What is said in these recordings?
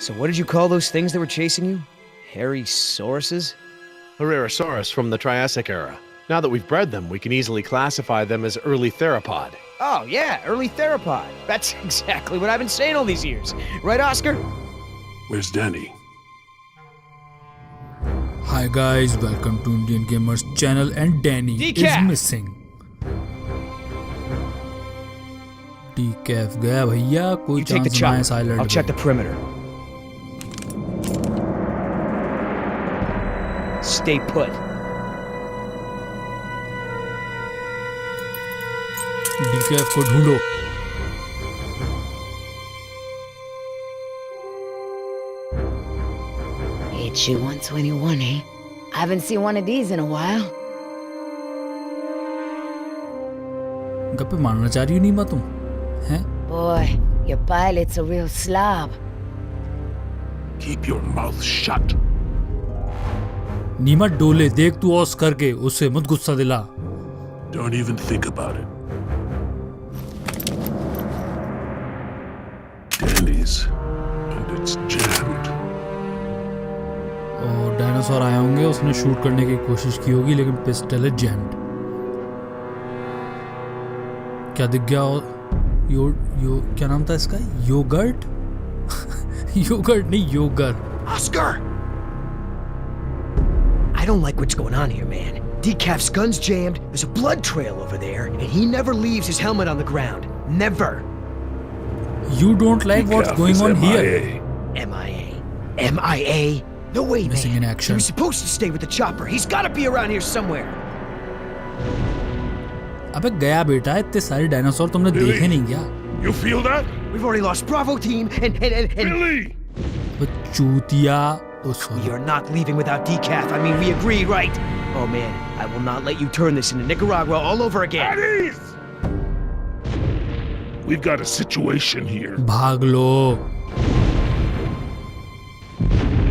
So what did you call those things that were chasing you? Hairy sauruses? Parasaurolophus from the Triassic era. Now that we've bred them, we can easily classify them as early theropod. Oh, yeah, early theropod. That's exactly what I've been saying all these years. Right, Oscar? Where's Danny? Hi guys, welcome to Indian Gamers channel and Danny is missing. Decaf गया भैया कोई chance ना है silent. I'll check the perimeter. Stay put. Decaf को ढूंढो. HU 121, eh? I haven't seen one of these in a while. गप्पे मारना चाह रही हो नीमा तुम? हैं? Boy, your pilot's a real slob. Keep your mouth shut. नीमा डोले देख तू ऑस करके उससे मत गुस्सा दिला. Don't even think about it. Danny's, and it's jammed. और डायनासोर आए होंगे, उसने शूट करने की कोशिश की होगी लेकिन पिस्टल है जैम्ड. क्या दिख गया? क्या नाम था इसका? योगर्ट? योगर्ट नहीं, योगर. Oscar! I don't like what's going on here, man. Decaf's gun's jammed, there's a blood trail over there, and he never leaves his helmet on the ground. Never. You don't like what's going on here. MIA. MIA? No way, Missing in man. action. He was supposed to stay with the chopper. He's got to be around here somewhere. अबे गया बेटा, इतने सारे dinosaur तुमने देखे नहीं क्या? You feel that? We've already lost Bravo team and Billy! चूतिया. Oh, sorry. We are not leaving without Decaf. I mean, we agreed, right? Oh man, I will not let you turn this into Nicaragua all over again. At ease! We've got a situation here. भाग लो.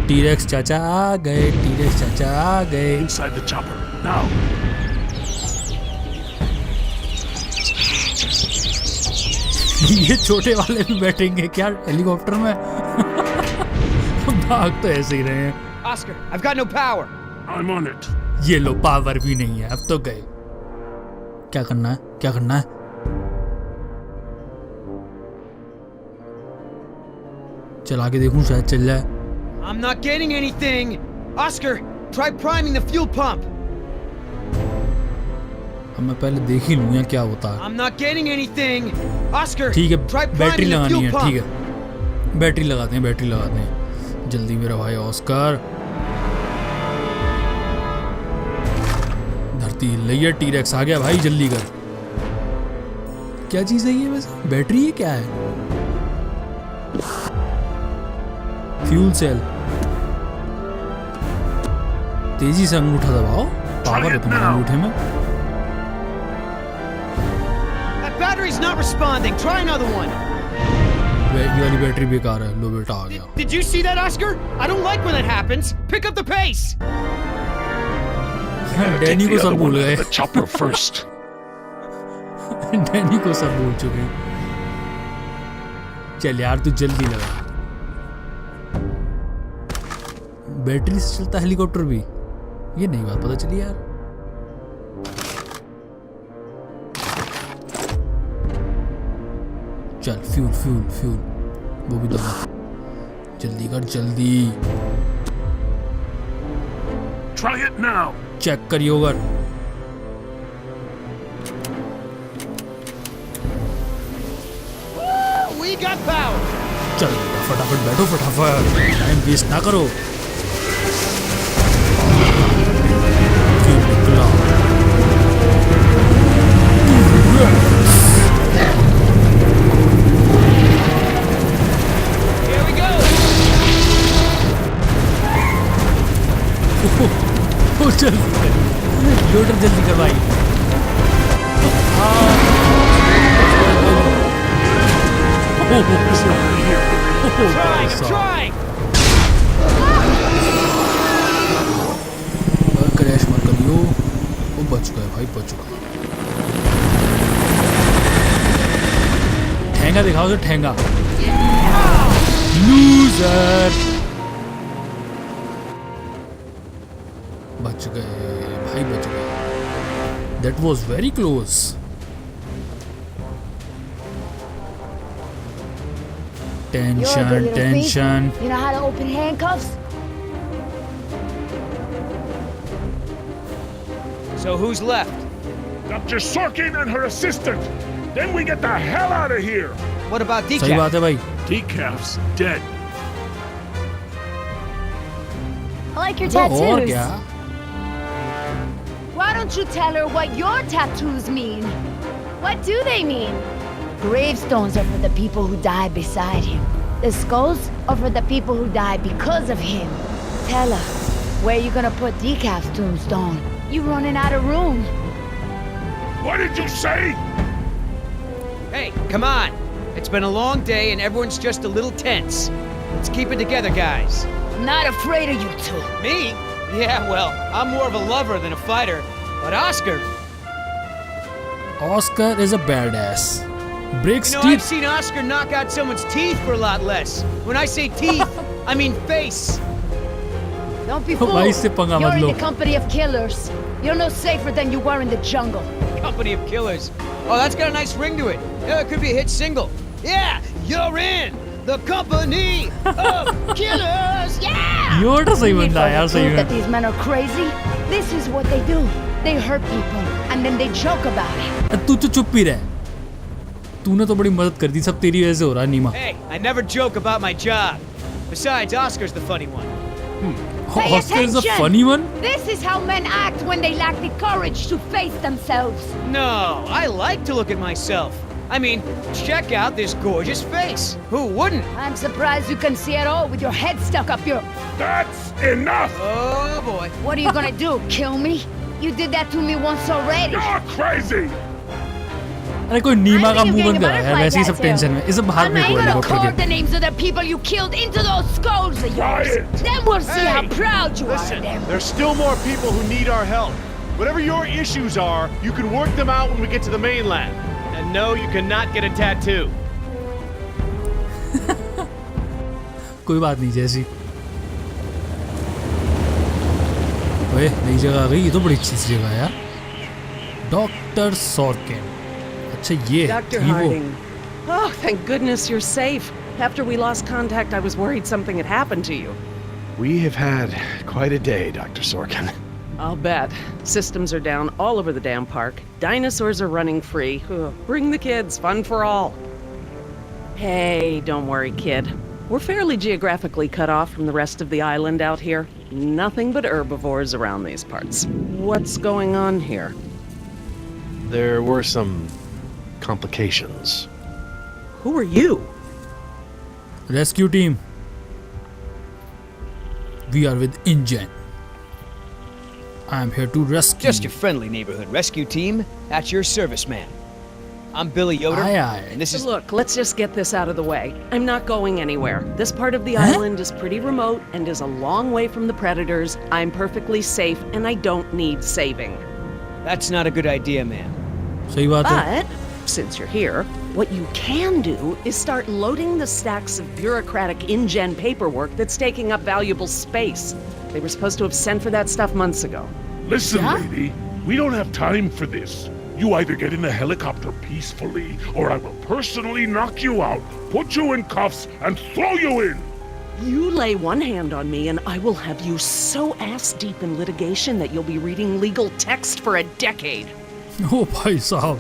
T-Rex चाचा आ गए. T-Rex चाचा आ गए. Inside the chopper, now. ये छोटे वाले भी बैठेंगे क्या हेलीकॉप्टर में? भाग तो ऐसे ही रहे हैं. Oscar, I've got no power. I'm on it. ये लो पावर भी नहीं है, अब तो गए. क्या करना है? क्या करना है? चला के देखूं शायद चल जाए. I'm not getting anything. Oscar, try priming the fuel pump. अब मैं पहले देख ही लूँ क्या होता है. I'm not getting anything. Oscar, ठीक है, try बैटरी priming the लगानी fuel है. pump. ठीक है, बैटरी लगाते हैं. बैटरी लगाते हैं जल्दी मेरा भाई ऑस्कर. धरती हिल रही है. टीरेक्स आ गया भाई, जल्दी कर. क्या चीज है ये वैसे? बैटरी है क्या है? Fuel cell. तेजी से अंगूठा दबाओ. पावर है तुम्हारे अंगूठे में. That battery's not responding. Try another one. ये वाली बैटरी बेकार है. लो बेटा आ गया. Did you see that, Oscar? I don't like when that happens. Pick up the pace. Danny को सब भूल गए. The chopper first. डैनी को सब भूल चुके. चल यार तू जल्दी लगा. बैटरी से चलता हेलीकॉप्टर भी? ये नहीं बात पता चली यार. चल फ्यूल फ्यूल फ्यूल वो भी दबा. जल्दी कर जल्दी. Try it now. चेक करिए ओवर. We got power. चल फटाफट बैठो, फटाफट टाइम वेस्ट ना करो. निकला. Here we go. चल लोडर जल्दी कर भाई. Trying. क्रैश मत करियो. वो बच गए भाई, बच गए. ठेंगा दिखाओ तो ठेंगा. Loser. बच गए भाई, बच गए. That was very close. You're a good Tension, little tension. thief. You know how to open handcuffs? So who's left? Dr. Sorkin and her assistant. Then we get the hell out of here. What about सही Decaf? बात है भाई. Decaf's dead. I like your और tattoos. क्या? Why don't you tell her what your tattoos mean? What do they mean? Gravestones are for the people who died beside him. The skulls are for the people who died because of him. Tell her, where you gonna put Decaf's tombstone? You running out of room. What did you say? Hey, come on. It's been a long day and everyone's just a little tense. Let's keep it together, guys. I'm not afraid of you two. Me? Yeah, well, I'm more of a lover than a fighter. But Oscar, Oscar is a badass. Breaks you know, I've teeth. seen Oscar knock out someone's teeth for a lot less. When I say teeth, I mean face. Don't be भाई fooled. इससे पंगा You're मत in low. the company of killers. You're no safer than you were in the jungle. Company of Killers. Oh, that's got a nice ring to it. Yeah, it could be a hit single. Yeah, you're in the company of killers. Yeah! ये तो सही You need बंदा है यार, further सही proof that में. these men are crazy. This is what they do. They hurt people and then they joke about it. तू तो चुप ही रह. तूने तो बड़ी मदद कर दी, सब तेरी वजह से हो रहा है नीमा. Hey, I never joke about my job. Besides, Oscar's the funny one. Pay Oscar is a attention. funny one. This is how men act when they lack the courage to face themselves. No, I like to look at myself. I mean, check out this gorgeous face. Who wouldn't? I'm surprised you can see at all with your head stuck up your... That's enough. Oh, boy. What are you gonna do, kill me? You did that to me once already. You're crazy. अरे कोई नीमा I का think मुंह you're बंद getting करा a यार, वैसे ही सब butterfly tension में. इसे बाहर I'm फेंको gonna हेलीकॉप्टर record के. the names of the people you killed into those skulls of yours. Quiet. Then we'll see how proud you are Listen, of them. there's still more people who need our help. Whatever your issues are, you can work them out when we get to the mainland. And no, you cannot get a tattoo. कोई बात नहीं जैसी. ओए नई जगह आ गई, ये तो बड़ी अच्छी सी जगह है यार. Doctor Sorkin. अच्छा ये Dr. थी वो. Harding. Oh, thank goodness you're safe. After we lost contact, I was worried something had happened to you. We have had quite a day, Dr. Sorkin. I'll bet. Systems are down all over the damn park. Dinosaurs are running free. Ugh, bring the kids, fun for all. Hey, don't worry, kid. We're fairly geographically cut off from the rest of the island out here. Nothing but herbivores around these parts. What's going on here? There were some complications. Who are you? Rescue team. We are with InGen. I am here to rescue. Just your friendly neighborhood rescue team. At your service, man. I'm Billy Yoder. Aye, aye. And this is... Look, let's just get this out of the way. I'm not going anywhere. This part of the Huh? island is pretty remote and is a long way from the predators. I'm perfectly safe and I don't need saving. That's not a good idea, man. सही बात है. But, since you're here, what you can do is start loading the stacks of bureaucratic InGen paperwork that's taking up valuable space. They were supposed to have sent for that stuff months ago. Listen, Yeah? lady. We don't have time for this. You either get in the helicopter peacefully, or I will personally knock you out, put you in cuffs, and throw you in. You lay one hand on me and I will have you so ass-deep in litigation that you'll be reading legal text for a decade. ओ भाई साहब.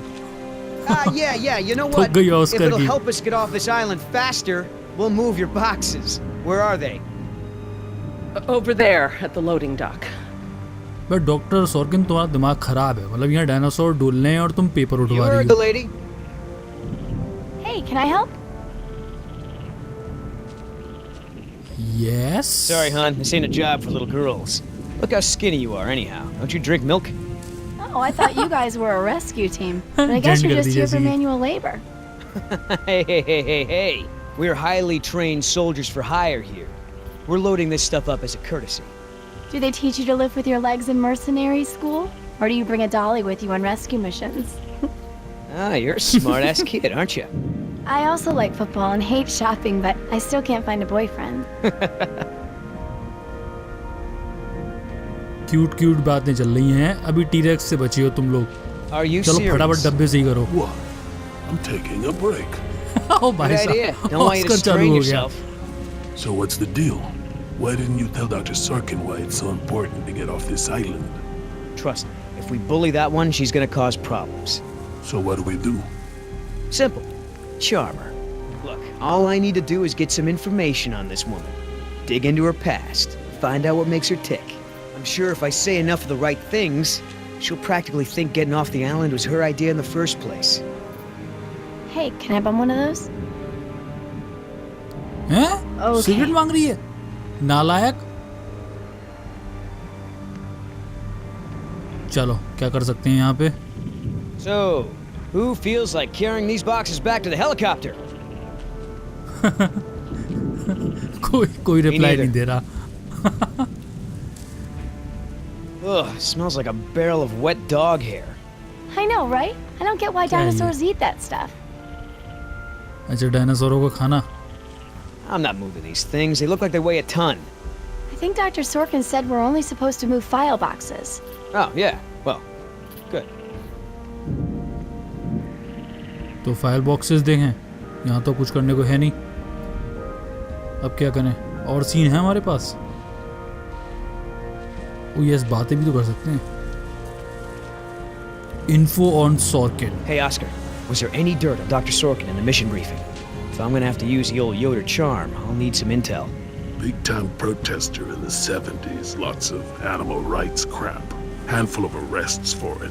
Yeah, you know ठोक what? गई If Oscar it'll की. help us get off this island faster, we'll move your boxes. Where are they? Over there at the loading dock. But doctor Sorkin तुम्हारा दिमाग खराब है. मतलब यहाँ डायनासोर डोलने हैं और तुम पेपर You उठवा heard रही the हो. lady? Hey, can I help? Yes. Sorry, hon. This ain't a job for little girls. Look how skinny you are, anyhow. Don't you drink milk? Oh, I thought you guys were a rescue team. But I guess you're Jen just here for Gardi manual labor. Hey. We're highly trained soldiers for hire here. We're loading this stuff up as a courtesy. Do they teach you to live with your legs in mercenary school? Or do you bring a dolly with you on rescue missions? Ah, you're a smart-ass kid, aren't you? I also like football and hate shopping, but I still can't find a boyfriend. Cute cute बातें चल रही हैं. अभी T-Rex से बची हो तुम लोग. Are you चलो serious? फटाफट डब्बे सही करो. What? I'm taking a break. ओ भाई Good idea. साहब, Don't want you to Oscar चालू strain हो गया. yourself. So what's the deal? Why didn't you tell Dr. Sorkin why it's so important to get off this island? Trust me, if we bully that one, she's gonna cause problems. So what do we do? Simple. Charm her. Look, all I need to do is get some information on this woman. Dig into her past. Find out what makes her tick. I'm sure if I say enough of the right things, she'll practically think getting off the island was her idea in the first place. Hey, can I bum one of those? हैं? Okay. Cigarette मांग रही है? नालायक. चलो क्या कर सकते हैं यहाँ पे? So, who feels like carrying these boxes back to the helicopter? कोई रिप्लाई neither. नहीं दे रहा. Ugh, smells like a barrel of wet dog hair. I know, right? I don't get why Yeah, dinosaurs eat that stuff. अच्छा डायनासोरों का खाना. I'm not moving these things. They look like they weigh a ton. I think Dr. Sorkin said we're only supposed to move file boxes. Oh, yeah. Well, good. तो file boxes देखें. यहाँ तो कुछ करने को है नहीं. अब क्या करें? और सीन है हमारे पास. ओ यस, बातें भी तो कर सकते हैं. Info on Sorkin. Hey, Oscar. Was there any dirt on Dr. Sorkin in the mission briefing? If I'm gonna have to use the old Yoder charm, I'll need some intel. Big-time protester in the 70s. Lots of animal rights crap. Handful of arrests for it.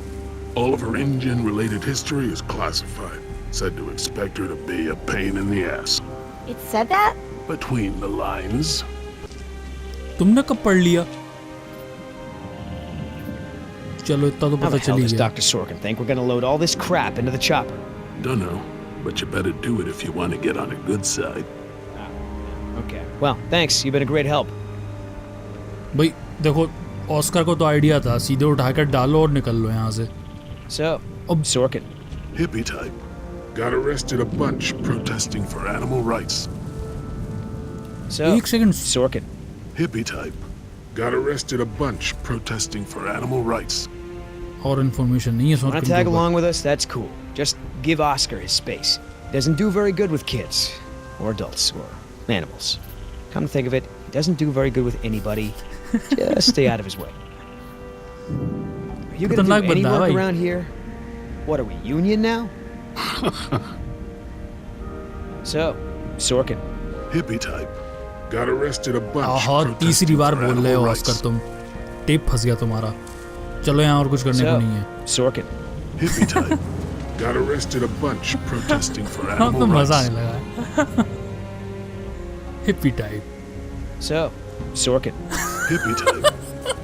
All of her engine-related history is classified. Said to expect her to be a pain in the ass. It said that? Between the lines. तुमने कब पढ़ लिया? चलो इतना तो How पता the hell चली does गया. Dr. Sorkin think we're gonna load all this crap into the chopper? Dunno, but you better do it if you want to get on a good side. Okay. Well, thanks. You've been a great help. भाई देखो, Oscar को तो idea था, सीधे उठाकर डालो और निकल लो यहाँ से. So, Sorkin. Hippie type. Got arrested a bunch protesting for animal rights. So, एक second. Sorkin. Hippie type. Got arrested a bunch protesting for animal rights. और इन्फॉर्मेशन नहीं है Want Sorkin to tag के ऊपर. along with us? That's cool. Just give Oscar his space. Doesn't do very good with kids, or adults, or animals. Come to think of it, he doesn't do very good with anybody. Just stay out of his way. Are you gonna do खतरनाक any बंदा है work भाई. around here? What are we, union now? So, Sorkin. Hippie type. Got arrested a bunch और protesting तीसरी बार for बोल रहे हो animal Oscar rights. तुम. टेप फंस गया तुम्हारा. चलो यहाँ और कुछ करने को So, नहीं है. Sorkin. Hippie type. Got arrested a bunch protesting for हाँ तो animal मजा rights. आने लगा. Hippie type. So, Sorkin. Hippie type.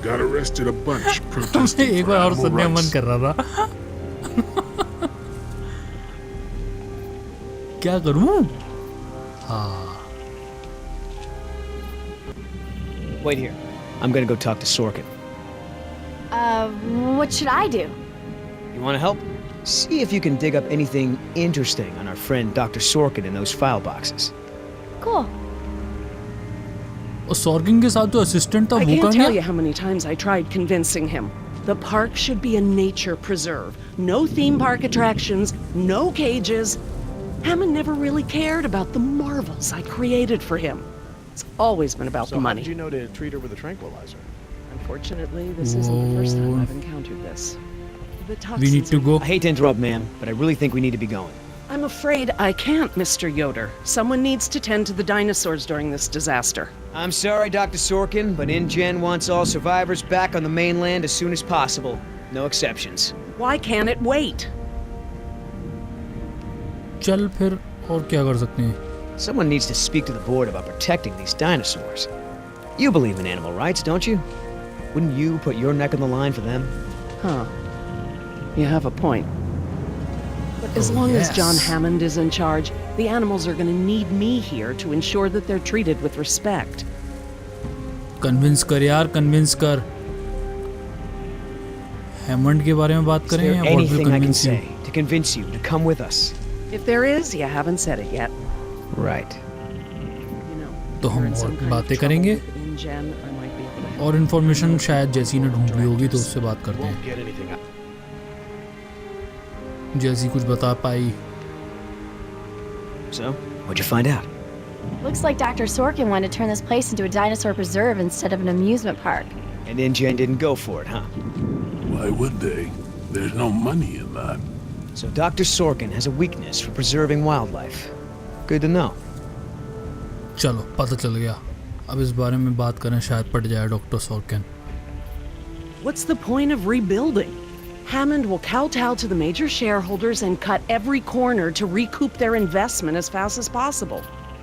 Got arrested a bunch protesting एक for बार और animal सुनने का मन rights. कर रहा था. क्या करूं? हाँ. Wait here. I'm gonna go talk to Sorkin. What should I do? You wanna help? See if you can dig up anything interesting on our friend Dr. Sorkin in those file boxes. Cool. और Sorkin के साथ जो assistant था I वो can't कहाँ tell गया? you how many times I tried convincing him. The park should be a nature preserve. No theme park attractions, no cages. Hammond never really cared about the marvels I created for him. It's always been about So the how money. did you know to treat her with a tranquilizer? Unfortunately, this isn't the first time Whoa. I've encountered this. The We need toxins to go. I hate to interrupt, ma'am, but I really think we need to be going. I'm afraid I can't, Mr. Yoder. Someone needs to tend to the dinosaurs during this disaster. I'm sorry, Dr. Sorkin, but InGen wants all survivors back on the mainland as soon as possible. No exceptions. Why can't it wait? चल फिर और क्या कर सकते हैं? Someone needs to speak to the board about protecting these dinosaurs. You believe in animal rights, don't you? Wouldn't you put your neck on the line for them? Huh. You have a point. But as Oh, long as John yes. Hammond is in charge, the animals are going to need me here to ensure that they're treated with respect. Convince कर यार, convince कर. Hammond के बारे में बात Is करें there या what will anything I can convince you? say to convince you to come with us? If there is, you haven't said it yet. Right. You know, तो हम we're in some और kind of बातें trouble करेंगे with InGen, I might be able to help. और information शायद जैसी ने ढूंढ ली होगी तो उससे बात करते Won't हैं. get anything out. जैसी कुछ बता पाई. So, what'd you find out? Looks like Dr. Sorkin wanted to turn this place into a dinosaur preserve instead of an amusement park. And InGen didn't go for it, huh? Why would they? There's no money in that. So Dr. Sorkin has a weakness for preserving wildlife. Good to know. चलो पता चल गया. अब इस बारे में बात करें शायद पड़ जाए doctor Sorkin. What's the point of rebuilding? Hammond will kowtow to the major shareholders and cut every corner to recoup their investment as fast as possible,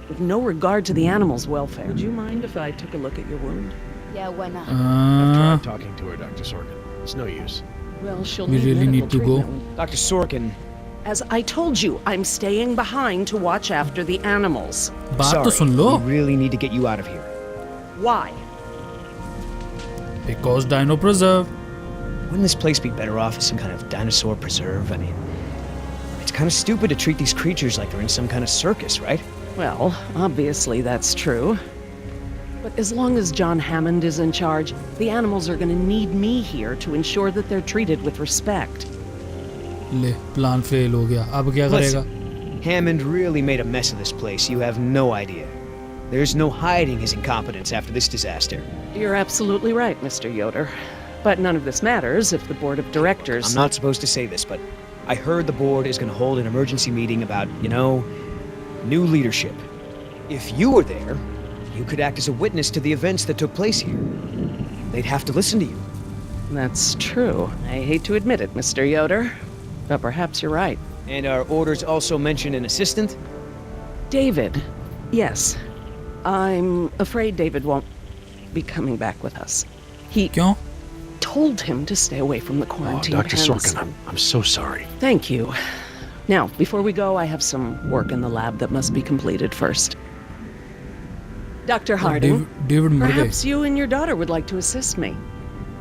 with no regard to the animals' welfare. Would you mind if I took a look at your wound? Yeah, why not? I've tried talking to her, Dr. Sorkin. It's no use. Well, she'll We need really medical need to go. treatment. Dr. Sorkin, As I told you, I'm staying behind to watch after the animals. बात sorry, तो सुन लो. we really need to get you out of here. Why? Because Dino Preserve. Wouldn't this place be better off as some kind of dinosaur preserve? I mean, it's kind of stupid to treat these creatures like they're in some kind of circus, right? Well, obviously that's true. But as long as John Hammond is in charge, the animals are going to need me here to ensure that they're treated with respect. ले plan fail हो गया. अब क्या करेगा? Listen, Hammond really made a mess of this place. You have no idea. There's no hiding his incompetence after this disaster. You're absolutely right, Mr. Yoder. But none of this matters if the board of directors... I'm not supposed to say this, but I heard the board is going to hold an emergency meeting about, new leadership. If you were there, you could act as a witness to the events that took place here. They'd have to listen to you. That's true. I hate to admit it, Mr. Yoder. But perhaps you're right. And our orders also mention an assistant? David. Yes. I'm afraid David won't be coming back with us. He क्यों? told him to stay away from the Oh, quarantine. Dr. pens. Sorkin, I'm so sorry. Thank you. Now, before we go, I have some work in the lab that must be completed first. Dr. Harding, David मर गए. perhaps you and your daughter would like to assist me.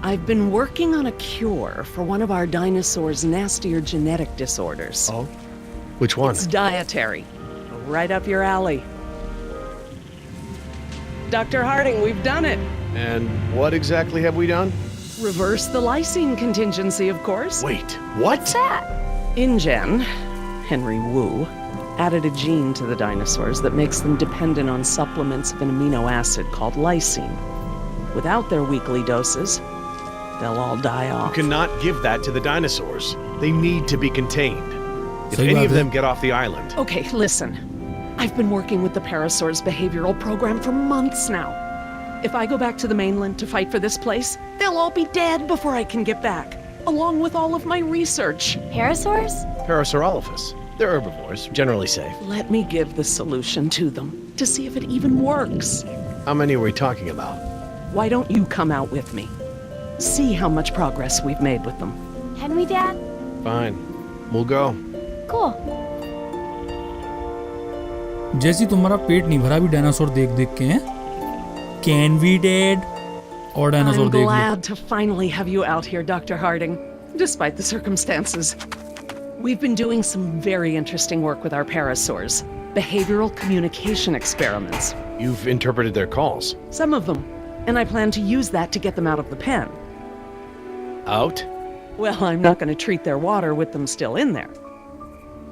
I've been working on a cure for one of our dinosaurs' nastier genetic disorders. Oh? Which one? It's dietary. Right up your alley. Dr. Harding, we've done it. And what exactly have we done? Reverse the lysine contingency, of course. Wait, what? What's that? InGen, Henry Wu, added a gene to the dinosaurs that makes them dependent on supplements of an amino acid called lysine. Without their weekly doses, they'll all die You off. cannot give that to the dinosaurs. They need to be contained. If सही any बात of है. them get off the island, Okay, listen. I've been working with the Parasaur's behavioral program for months now. If I go back to the mainland to fight for this place, they'll all be dead before I can get back, along with all of my research. Parasaurs? Parasaurolophus. They're herbivores, generally safe. Let me give the solution to them to see if it even works. How many are we talking about? Why don't you come out with me? See how much progress we've made with them. Can we, Dad? Fine. We'll go. Cool. जैसी तुम्हारा पेट नहीं भरा भी dinosaur देख देख के हैं. Can we, Dad? और डायनासोर I'm देख ले. glad to finally have you out here, Dr. Harding, despite the circumstances. We've been doing some very interesting work with our parasaurs. Behavioral communication experiments. You've interpreted their calls. Some of them. And I plan to use that to get them out of the pen. Out? Well, I'm not going to treat their water with them still in there.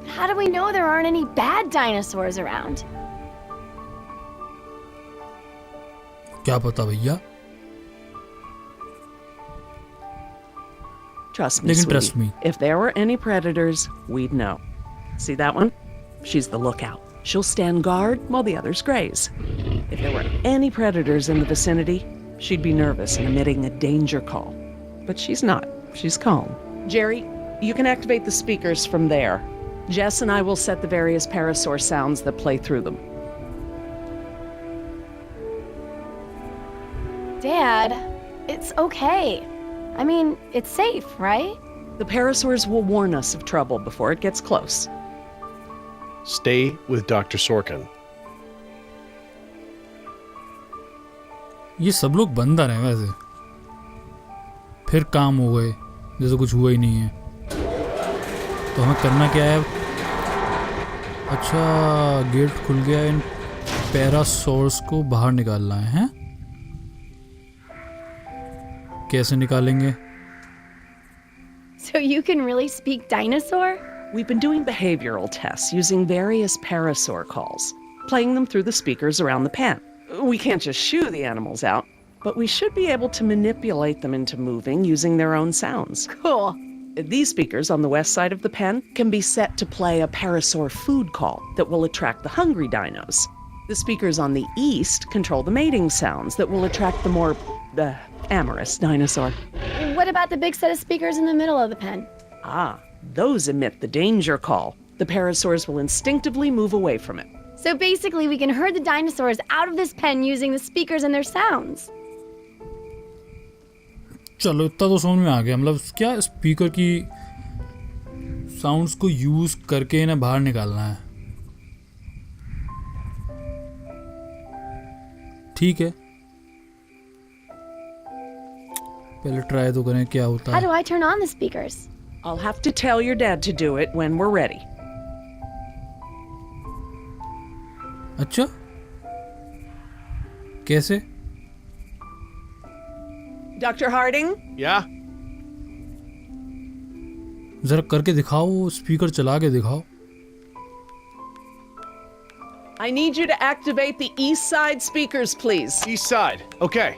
How do we know there aren't any bad dinosaurs around? क्या पता भैया. Trust me, They can sweetie. trust me. If there were any predators, we'd know. See that one? She's the lookout. She'll stand guard while the others graze. If there were any predators in the vicinity, she'd be nervous and emitting a danger call. But she's not. She's calm. Jerry, you can activate the speakers from there. Jess and I will set the various parasaur sounds that play through them. Dad, it's okay. I mean, it's safe, right? The parasaurs will warn us of trouble before it gets close. Stay with Dr. Sorkin. ये सब लोग बंदर हैं वैसे. फिर काम हो गए जैसे कुछ हुआ ही नहीं है. तो हमें करना क्या है? अच्छा, गेट खुल गया। इन पैरासोर्स को बाहर निकालना है? कैसे निकालेंगे? So you can really speak dinosaur? We've been doing behavioral tests using various parasaur calls, playing them through the speakers around the pen. We can't just shoo the animals out, but we should be able to manipulate them into moving using their own sounds. Cool. These speakers on the west side of the pen can be set to play a parasaur food call that will attract the hungry dinos. The speakers on the east control the mating sounds that will attract the more amorous dinosaur. What about the big set of speakers in the middle of the pen? Ah, those emit the danger call. The parasaurs will instinctively move away from it. So basically, we can herd the dinosaurs out of this pen using the speakers and their sounds. चलो इतना तो समझ में आ गया। मतलब क्या speaker की sounds को यूज करके इन्हें बाहर निकालना है। ठीक है, पहले ट्राई तो करें क्या होता How है। do I turn on the speakers? I'll have to tell your dad to do it when we're ready. अच्छा, कैसे? Dr. Harding? Yeah? जरा करके दिखाओ, स्पीकर चला के दिखाओ। I need you to activate the east side speakers, please. East side. Okay.